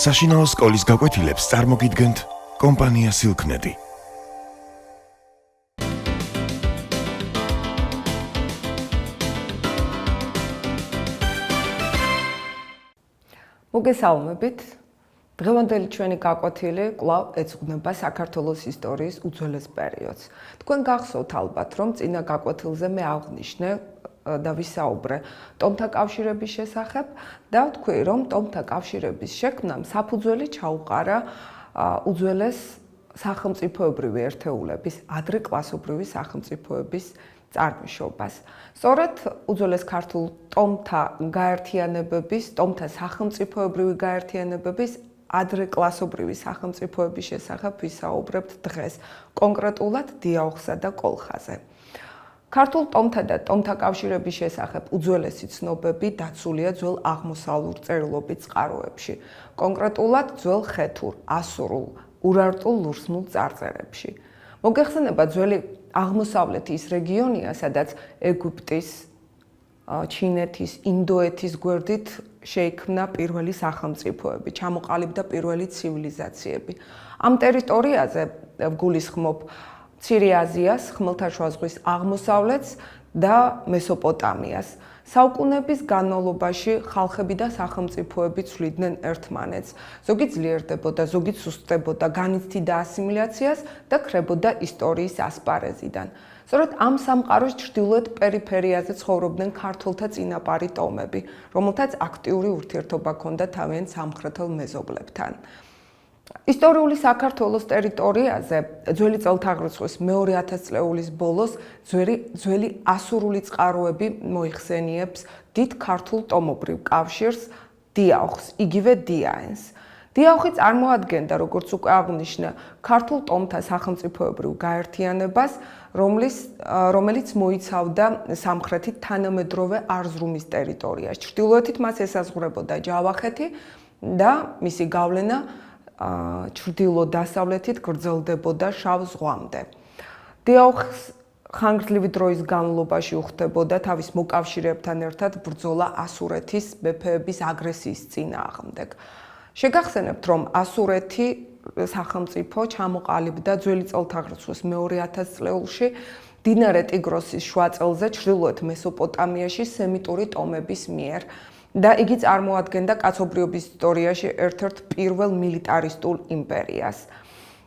საშინაო სკოლის გაკვეთილებს წარმოგიდგენთ კომპანია სილქნეტი. მოგესალმებით. დღევანდელი ჩვენი გაკვეთილი კვლავ ეძღვნება საქართველოს ისტორიის უძველეს პერიოდს. თქვენ გახსოვთ ალბათ, რომ წინა გაკვეთილზე მე აღვნიშნე და ვისაუბრე ტომთა კავშირების შესახებ და ვთქვი, რომ ტომთა კავშირების შექმნამ საფუძველი ჩაუყარა უძველეს სახელმწიფოებრივი ერთეულების, ადრეკლასობრივი სახელმწიფოების წარმოშობას. სწორედ უძველეს ქართულ ტომთა გაერთიანებების, ტომთა სახელმწიფოებრივი გაერთიანებების ადრეკლასობრივი სახელმწიფოების შესახებ ვისაუბრებთ დღეს, კონკრეტულად დიაოხსა და კოლხაზე. ქართულ ტომთა და ტომთა კავშირების შესახებ უძველესი ცნობები დაცულია ძველ აღმოსავლურ წერილობით წყაროებში, კონკრეტულად ძველ ხეთურ, ასურულ, ურარტულ ლურსმულ წარწერებში. მოგეხსენება ძველი აღმოსავლეთი ის რეგიონია, სადაც ეგვიპტის, ჩინეთის, ინდოეთის გვერდით შეიქმნა პირველი სახელმწიფოები, ჩამოყალიბდა პირველი ცივილიზაციები. ამ ტერიტორიაზე გულისხმობ მცირე აზიას, ხმელთაშუა ზღვის აღმოსავლეთს და მესოპოტამიას. საუკუნეების განმავლობაში ხალხები და სახელმწიფოები ცვლიდნენ ერთმანეთს. ზოგი ძლიერდებოდა, ზოგი სუსტდებოდა, განიცდიდა ასიმილაციას და ქრებოდა ისტორიის ასპარეზიდან. სწორედ ამ სამყაროს ჩრდილოეთ პერიფერიაზე ცხოვრობდნენ ქართველთა წინაპარი ტომები, რომელთაც აქტიური ურთიერთობა ჰქონდა თავიანთ სამხრეთელ მეზობლებთან. ისტორიული საქართველოს ტერიტორიაზე ძველი წელთაღრიცხვის მეორე 1000 წლეულის ბოლოს ძველი ასურული წყაროები მოიხსენიებს დიდ ქართულ ტომობრივ კავშირს დიაოხს, იგივე დიაენს. დიაოხი წარმოადგენდა, როგორც უკვე აღვნიშნა, ქართულ ტომთა სახელმწიფოებრივ გაერთიანებას, რომელიც მოიცავდა სამხრეთით თანამედროვე არზრუმის ტერიტორიას. ჩრდილოეთით მას ესაზღვრებოდა ჯავახეთი და მისი გავლენა ჩრდილო-დასავლეთით გრძელდებოდა შავ ზღვამდე. დიაოხს ხანგრძლივი დროის განმავლობაში უხდებოდა თავის მოკავშირეებთან ერთად ბრძოლა ასურეთის მეფეების აგრესიის წინააღმდეგ. შეგახსენებთ, რომ ასურეთი სახელმწიფო ჩამოყალიბდა ძველი წელთაღრიცხვის მეორე 1000 წლეულში მდინარე ტიგროსის შუაწელზე ჩრდილოეთ მესოპოტამიაში სემიტური ტომების მიერ. და იგი წარმოადგენდა კაცობრიობის ისტორიაში ერთ-ერთ პირველ მილიტარისტულ იმპერიას.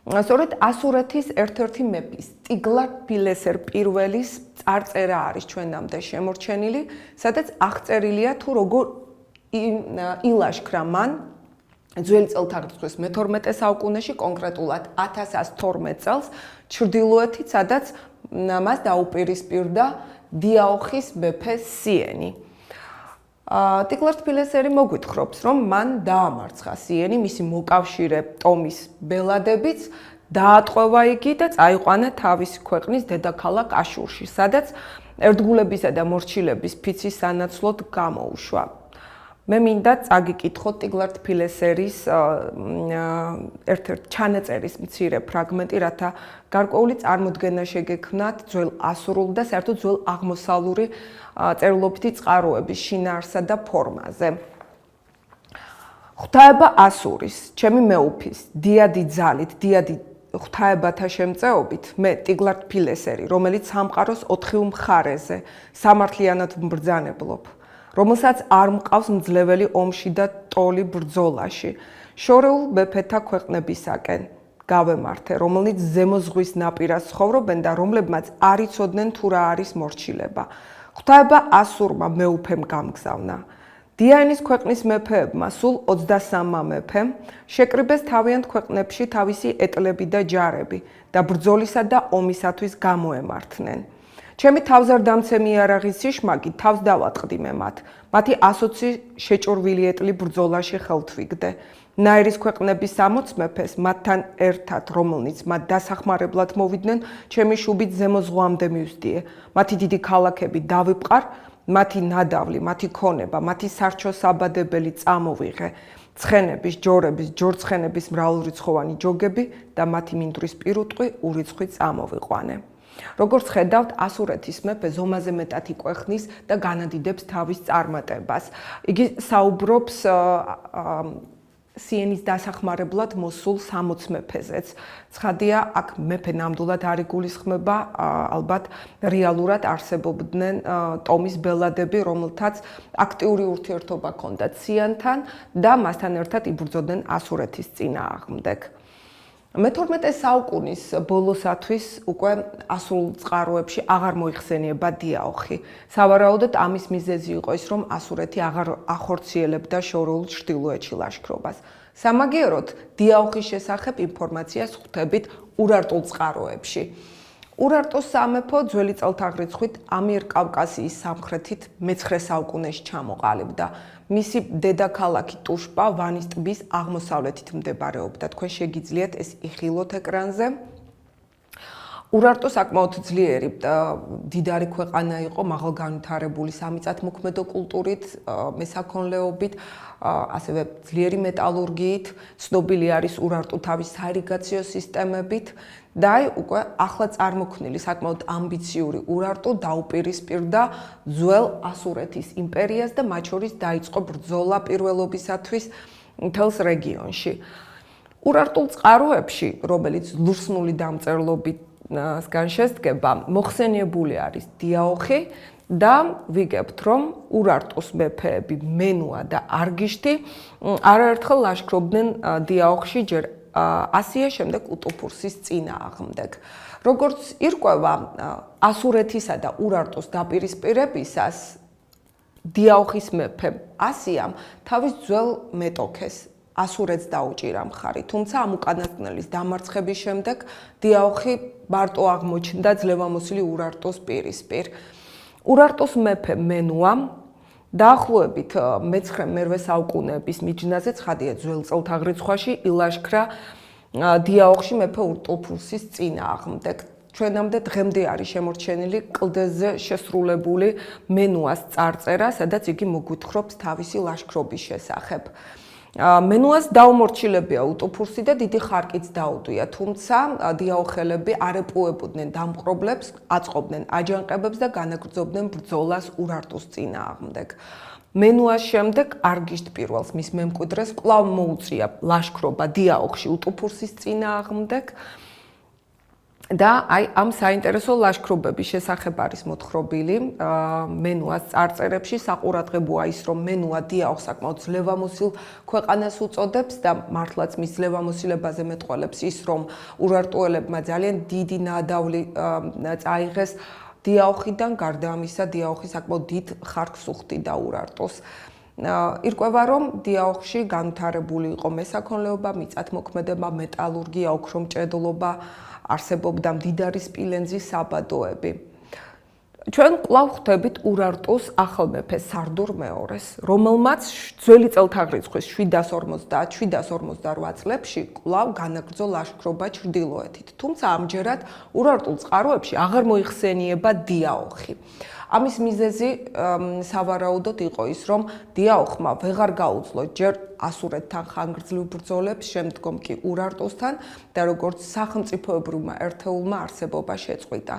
სწორედ ასურეთის ერთ-ერთი მეფის ტიგლათ-ფილესერ პირველის წარწერა არის ჩვენამდე შემორჩენილი, სადაც აღწერილია თუ როგორ ილაშქრა მან ძველი წელთაღრიცხვის მე-12 საუკუნეში, კონკრეტულად 1112 წელს, ჩრდილოეთით, სადაც მას დაუპირისპირდა დიაოხის მეფე სიენი. ტიგლათ-ფილესერი მოგვითხრობს, რომ მან დაამარცხა სიენი, მისი მოკავშირე ტომის ბელადებიც, დაატყვევა იგი და წაიყვანა თავისი ქვეყნის დედაქალაქ აშურში, სადაც ერთგულებისა და მორჩილების ფიცის სანაცვლოდ გამოუშვა. მე მინდა წაგიკითხოთ ტიგლათ-ფილესერის ერთ-ერთ ჩანაწერის მცირე ფრაგმენტი, რათა გარკვეული წარმოდგენა შეგექმნათ ძველ ასურულ და საერთოდ ძველ აღმოსავლური წერილობითი წყაროების შინაარსა და ფორმაზე. ღვთაება ასურის, ჩემი მეუფის, დიადი ძალით, დიადი ღვთაებათა შემწეობით, მე ტიგლათ-ფილესერი, რომელიც სამყაროს 4 მხარეზე სამართლიანად ვბრძანებლობ, რომელსაც არ მყავს მძლეველი ომში და ტოლი ბრძოლაში, შორეულ მეფეთა ქვეყნებისაკენ გავემართე, რომელიც ზემო ზღვის ნაპირას ცხოვრობენ და რომლებმაც არ იცოდნენ თუ რა არის მორჩილება. ღვთაება ასურმა მეუფემ გამგზავნა. დიაენის ქვეყნის მეფეებმა, სულ 23 მეფემ, შეკრიბეს თავიანთ ქვეყნებში თავისი ეტლები და ჯარები და ბრძოლისა და ომისათვის გამოემართნენ. ჩემი თავზარდამცემი იარაღის სიშმაგი თავს დავატყდი მე მათ. მათი 120 შეჭურვილი ეტლი ბრძოლაში ხელთვიგდე. ნაირის ქვეყნების 60 მეფეს მათთან ერთად, რომელნიც მათ დასახმარებლად მოვიდნენ, ჩემი შუბით ზემო ზღვამდე მივსდიე. მათი დიდი ქალაქები დავიპყარ, მათი ნადავლი, მათი ქონება, მათი სარჩო-საბადებელი წამოვიღე. ცხენების, ჯორების, ჯორცხენების მრავალრიცხოვანი ჯოგები და მათი მინდვრის პირუტყვი ურიცხვი წამოვიყვანე. როგორც ხედავთ, ასურეთის მეფე ზომაზე მეტად იკვეხნის და განადიდებს თავის წარმატებას. იგი საუბრობს სიენის დასახმარებლად მოსულ 60 მეფეზეც. ცხადია, აქ მეფე ნამდვილად არ იგულისხმება, ალბათ რეალურად არსებობდნენ ტომის ბელადები, რომელთაც აქტიური ურთიერთობა ჰქონდათ სიანთან და მასთან ერთად იბრძოდნენ ასურეთის წინააღმდეგ. მე-12 საუკუნის ბოლოსათვის უკვე ასურულ წყაროებში აღარ მოიხსენიება დიაოხი. სავარაუდოდ ამის მიზეზი იყო ის, რომ ასურეთი აღარ ახორციელებდა შორეულ ჩრდილოეთში ლაშქრობას. სამაგიეროდ დიაოხის შესახებ ინფორმაციას ხვდებით ურარტულ წყაროებში. ურარტოს სამეფო ძველი წელთაღრიცხვით ამიერკავკასიის სამხრეთით მე-9 საუკუნეში ჩამოყალიბდა. მისი დედაქალაქი ტუშპა ვანის ტბის აღმოსავლეთით მდებარეობდა. თქვენ შეგიძლიათ ეს იხილოთ ეკრანზე. ურარტო საკმაოდ ძლიერი დიდარი ქვეყანა იყო, მაღალგანვითარებული სამიწათმოქმედო კულტურით, მესაქონლეობით, ასევე ძლიერი მეტალურგიით, ცნობილი არის ურარტუ თავის საირიგაციო სისტემებით და უკვე ახლა წარმოქმნილი საკმაოდ ამბიციური ურარტუ დაუპირისპირდა ძველ ასურეთის იმპერიას და მათ შორის დაიწყო ბრძოლა პირველობისათვის მთელს რეგიონში. ურარტულ წყაროებში, რომელიც ლურსმნული დამწერლობით განშესდგება, მოხსენიებული არის დიაოხი და ვიგებთ, რომ ურარტუს მეფეები მენუა და არგიშტი არაერთხელ ლაშქრობდნენ დიაოხში ჯერ ასია, შემდეგ უტუფურსის წინააღმდეგ. როგორც ირკვევა, ასურეთისა და ურარტუს დაპირისპირებისას დიაოხის მეფე ასიამ თავის ძველ მეტოქეს ასურეთს დაუჭირა მხარი, თუმცა ამ უკანასკნელის დამარცხების შემდეგ დიაოხი მარტო აღმოჩნდა ძლევამოსილი ურარტუს პირისპირ. ურარტუს მეფე მენუამ დაახლოებით მე-9-მე საუკუნეების მიჯნაზე, ცხადია ძველ წელთაღრიცხვაში, ილაშქრა დიაოხში მეფე უტუფურსის წინააღმდეგ. ჩვენამდე დღემდე არის შემორჩენილი კლდეზე შესრულებული მენუას წარწერა, სადაც იგი მოგვითხრობს თავისი ლაშქრობის შესახებ. მენუას დაუმორჩილებია უტუფურსი და დიდი ხარკიც დაუდვია, თუმცა დიაოხელები არ ეპუებოდნენ დამპყრობლებს, აწყობდნენ აჯანყებებს და განაგრძობდნენ ბრძოლას ურარტუს წინააღმდეგ. მენუას შემდეგ არგიშტ პირველს მის მემკვიდრეს კვლავ მოუწია ლაშქრობა დიაოხში უტუფურსის წინააღმდეგ და ამ საინტერესო ლაშქრობების შესახებ არის მოთხრობილი მენუას წარწერებში. საყურადღებოა ის, რომ მენუა დიაოხს საკმაოდ ძლევამოსილ ქვეყანას უწოდებს და მართლაც მის ძლევამოსილებაზე მეტყველებს ის, რომ ურარტუელებმა ძალიან დიდი ნადავლი წაიღეს დიაოხიდან, გარდა ამისა დიაოხი საკმაოდ დიდ ხარკს უხდიდა ურარტუს. ირკვევა, რომ დიაოხში განვითარებული იყო მესაქონლეობა, მიწათმოქმედება, მეტალურგია, ოქრომჭედლობა, არსებობდა მდიდარი სპილენძის საბადოები. ჩვენ კვლავ ხვდებით ურარტუს ახალ მეფეს სარდურ მეორეს, რომელმაც ძველი წელთაღრიცხვის 750-758 წლებში კვლავ განაგრძო ლაშქრობა ჩრდილოეთით. თუმცა ამჯერად ურარტულ წყაროებში აღარ მოიხსენიება დიაოხი. ამის მიზეზი სავარაუდოდ იყო ის, რომ დიაოხმა ვეღარ გაუძლო ჯერ ასურეთთან ხანგრძლივ ბრძოლებს, შემდგომ კი ურარტუსთან და როგორც სახელმწიფოებრივმა ერთეულმა არსებობა შეწყვიტა.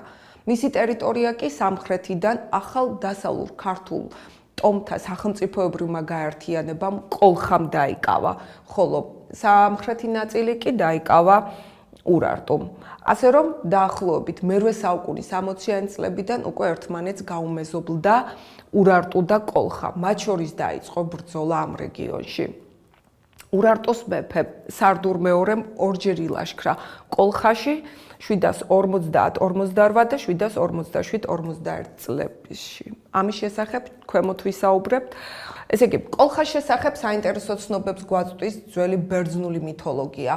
მისი ტერიტორია კი სამხრეთიდან ახალ დასავლურ ქართულ ტომთა სახელმწიფოებრივმა გაერთიანებამ კოლხამ დაიკავა, ხოლო სამხრეთი ნაწილი კი დაიკავა ურარტუმ. ასე რომ დაახლოებით მე-8 საუკუნის 60-იანი წლებიდან უკვე ერთმანეთს გაუმეზობლდა ურარტუ და კოლხა. მათ შორის დაიწყო ბრძოლა ამ რეგიონში. ურარტუს მეფე სარდურ მეორემ ორჯერ ილაშქრა კოლხაში 750-58 და 757-51 წლებში. ამის შესახებ ქვემოთ ვისაუბრებთ. ესე იგი, კოლხას შესახებ საინტერესო ცნობებს გვაწვდის ძველი ბერძნული მითოლოგია.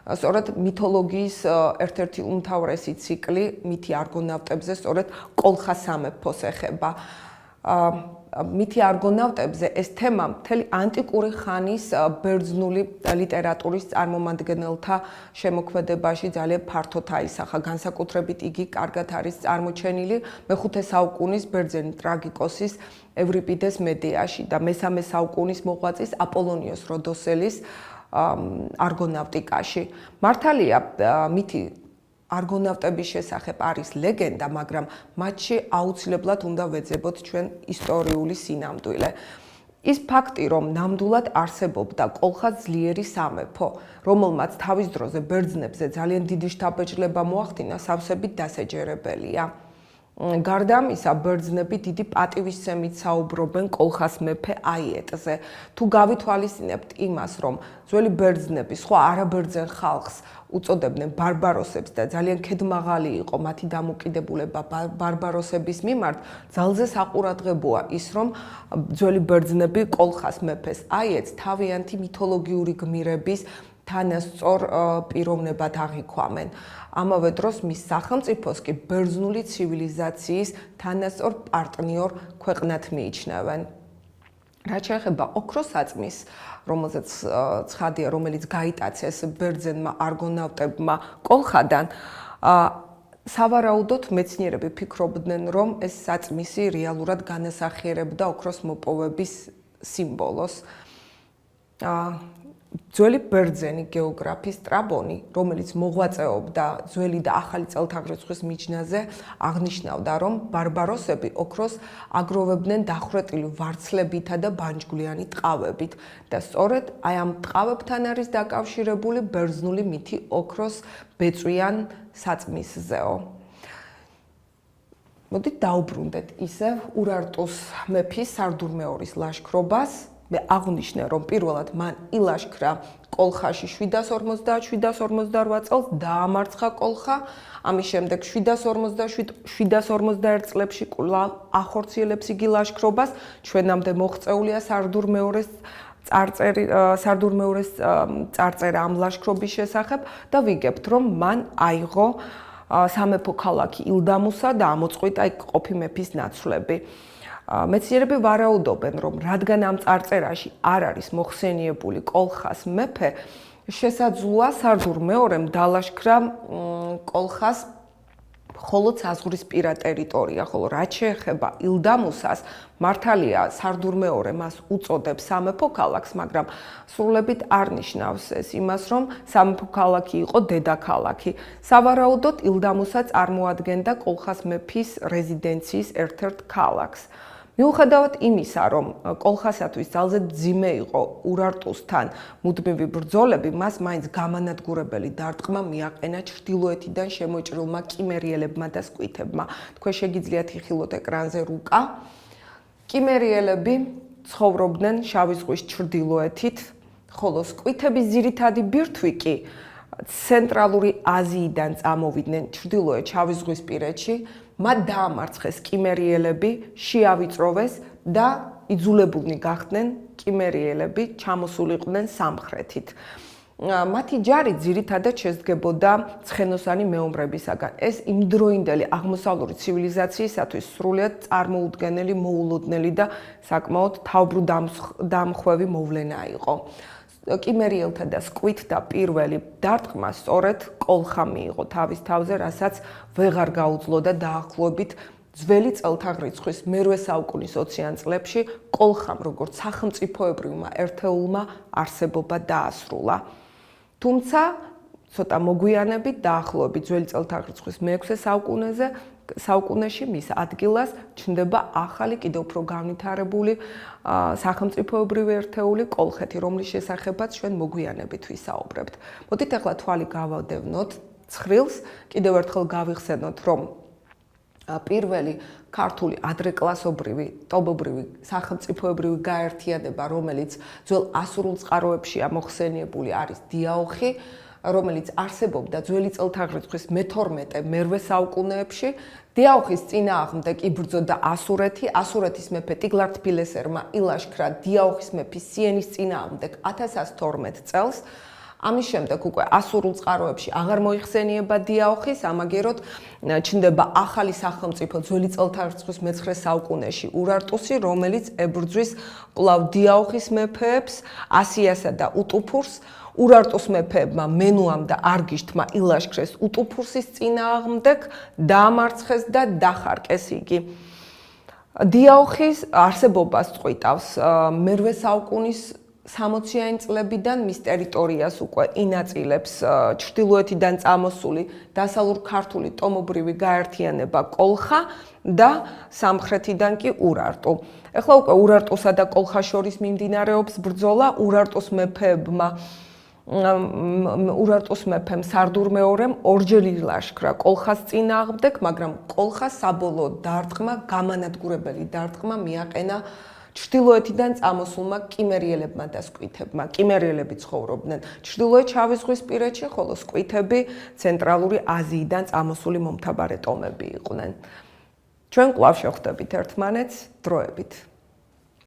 სწორედ მითოლოგიის ერთ-ერთი უმთავრესი ციკლი მითი არგონავტებზე სწორედ კოლხას სამეფოს ეხება. მითი არგონავტებზე ეს თემა მთელი ანტიკური ხანის ბერძნული ლიტერატურის წარმომადგენელთა შემოქმედებაში ძალიან ფართოდ აისახა. განსაკუთრებით იგი კარგად არის წარმოჩენილი მე-5 საუკუნის ბერძენი ტრაგიკოსის ევრიპიდეს მედეაში და მე-3 საუკუნის მოღვაწის აპოლონიოს როდოსელის არგონავტიკაში. მართალია მითი არგონავტების შესახებ არის ლეგენდა, მაგრამ მათში აუცილებლად უნდა ვეძებოთ ჩვენ ისტორიული სინამდვილე. ის ფაქტი, რომ ნამდვილად არსებობდა კოლხას ძლიერი სამეფო, რომელმაც თავის დროზე ბერძნებზე ძალიან დიდი შთაბეჭდილება მოახდინა, სავსებით დასაჯერებელია. გარდა ამისა, ბერძნები დიდი პატივისცემით საუბრობენ კოლხას მეფე აიეტზე. თუ გავითვალისწინებთ იმას, რომ ძველი ბერძნები სხვა არაბერძენ ხალხს უწოდებდნენ ბარბაროსებს და ძალიან ქედმაღალი იყო მათი დამოკიდებულება ბარბაროსების მიმართ, ძალზე საყურადღებოა ის, რომ ძველი ბერძნები კოლხას მეფეს აიეტს თავიანთი მითოლოგიური გმირების თანასწორ პიროვნებად აღიქვამენ. ამავე დროს მის სახელმწიფოს კი ბერძნული ცივილიზაციის თანასწორ პარტნიორ ქვეყნად მიიჩნევენ. რაც შეეხება ოქროს საწმის, რომელზეც ცხადია, რომელიც გაიტაცეს ბერძენმა არგონავტებმა კოლხადან, სავარაუდოდ მეცნიერები ფიქრობდნენ, რომ ეს საწმისი რეალურად განასახიერებდა ოქროს მოპოვების სიმბოლოს. ძველი ბერძენი გეოგრაფი სტრაბონი, რომელიც მოღვაწეობდა ძველი და ახალი წელთაღრიცხვის მიჯნაზე, აღნიშნავდა, რომ ბარბაროსები ოქროს აგროვებდნენ დახვრეტილი ვარცლებითა და ბანჯგვლიანი ტყავებით და სწორედ აი ამ ტყავებთან არის დაკავშირებული ბერძნული მითი ოქროს ბეწვიან საწმისზეო. მოდით დაუბრუნდეთ ისევ ურარტუს მეფის სარდურმეორის ლაშქრობას. მე აღვნიშნე, რომ პირველად მან ილაშქრა კოლხაში 750-758 წელს, დაამარცხა კოლხა, ამის შემდეგ 757-751 წლებში კვლავ ახორციელებს იგი ლაშქრობას, ჩვენამდე მოღწეულია სარდურმეორის წარწერა ამ ლაშქრობის შესახებ და ვიგებთ, რომ მან აიღო სამეფო ქალაქი ილდამუსა და ამოწყვიტა იქ ყოფი მეფის ნაცვლები. მეცნიერები ვარაუდობენ, რომ რადგან ამ წარწერაში არ არის მოხსენიებული კოლხას მეფე, შესაძლოა სარდურ მეორემ დალაშქრა კოლხას მხოლოდ საზღვრისპირა ტერიტორია, ხოლო რაც შეეხება ილდამუსას, მართალია სარდურ მეორე მას უწოდებს სამეფო ქალაქს, მაგრამ სრულებით არ ნიშნავს ეს იმას, რომ სამეფო ქალაქი იყო დედაქალაქი. სავარაუდოდ ილდამუსა წარმოადგენდა კოლხას მეფის რეზიდენციის ერთ-ერთ ქალაქს. მიუხედავად იმისა, რომ კოლხასათვის ძალზე მძიმე იყო ურარტუსთან მუდმივი ბრძოლები, მას მაინც გამანადგურებელი დარტყმა მიაყენა ჩრდილოეთიდან შემოჭრილმა კიმერიელებმა და სკვითებმა. თქვენ შეგიძლიათ იხილოთ ეკრანზე რუკა. კიმერიელები ცხოვრობდნენ შავი ზღვის ჩრდილოეთით, ხოლო სკვითების ძირითადი ბირთვი კი ცენტრალური აზიიდან წამოვიდნენ ჩრდილოეთ შავი ზღვისპირეთში. მათ დაამარცხეს კიმერიელები, შეავიწროვეს და იძულებულნი გახდნენ კიმერიელები ჩამოსულიყვნენ სამხრეთით. მათი ჯარი ძირითადად შედგებოდა ცხენოსანი მეომრებისაგან. ეს იმდროინდელი აღმოსავლური ცივილიზაციისათვის სრულიად წარმოუდგენელი, მოულოდნელი და საკმაოდ თავბრუდამხვევი მოვლენა იყო. კიმერიელთა და სკვითთა პირველი დარტყმა სწორედ კოლხა მიიღო თავის თავზე, რასაც ვეღარ გაუძლოდა დაახლოებით ძველი წელთაღრიცხვის მერვე საუკუნის 20-იან წლებში კოლხამ როგორც სახელმწიფოებრივმა ერთეულმა არსებობა დაასრულა. თუმცა ცოტა მოგვიანებით დაახლოებით ძველი წელთაღრიცხვის მე-6 საუკუნეში მის ადგილას ჩნდება ახალი კიდევ უფრო განვითარებული სახელმწიფოებრივი ერთეული კოლხეთი, რომლის შესახებაც ჩვენ მოგვიანებით ვისაუბრებთ. მოდით ახლა თვალი გავადევნოთ ცხრილს, კიდევ ერთხელ გავიხსენოთ, რომ პირველი ქართული ადრეკლასობრივი, ტობობრივი სახელმწიფოებრივი გაერთიანება, რომელიც ძველ ასურულ წყაროებშია მოხსენიებული, არის დიაოხი, რომელიც არსებობდა ძველი წელთაღრიცხვის მე-12-მერვე საუკუნეებში. დიაოხის წინააღმდეგ იბრძოდა ასურეთი. ასურეთის მეფე ტიგლარ-თბილესერმა ილაშქრა დიაოხის მეფის სიენის წინააღმდეგ 1112 წელს. ამის შემდეგ უკვე ასურულ წყაროებში აღარ მოიხსენიება დიაოხი, სამაგეროდ ჩნდება ახალი სახელმწიფო ძველი წელთაღრიცხვის მე-9 საუკუნეში ურარტუსი, რომელიც ებრძვის კვლავ დიაოხის მეფეებს, ასიასა და უტუფურს. ურარტუს მეფეებმა მენუამ და არგიშთმა ილაშქრეს უტუფურსის წინააღმდეგ, დაამარცხეს და დახარკეს იგი. დიაოხის არსებობას წყვიტავს მერვე საუკუნის 60-იანი წლებიდან მის ტერიტორიას უკვე ინაწილებს ჩრდილოეთიდან წამოსული დასავლურ ქართული ტომობრივი გაერთიანება კოლხა და სამხრეთიდან კი ურარტუ. ეხლა უკვე ურარტუსა და კოლხას შორის მიმდინარეობს ბრძოლა. ურარტუს მეფემ სარდურ მეორემ ორჯერ ილაშქრა კოლხას წინააღმდეგ, მაგრამ კოლხას საბოლოოდ დარტყმა, გამანადგურებელი დარტყმა მიაყენა ჩრდილოეთიდან წამოსულმა კიმერიელებმა და სკვითებმა. კიმერიელები ცხოვრობდნენ ჩრდილოეთ შავი ზღვისპირეთში, ხოლო სკვითები ცენტრალური აზიიდან წამოსული მომთაბარე ტომები იყვნენ. ჩვენ კვლავ შევხვდებით ერთმანეთს დროებით.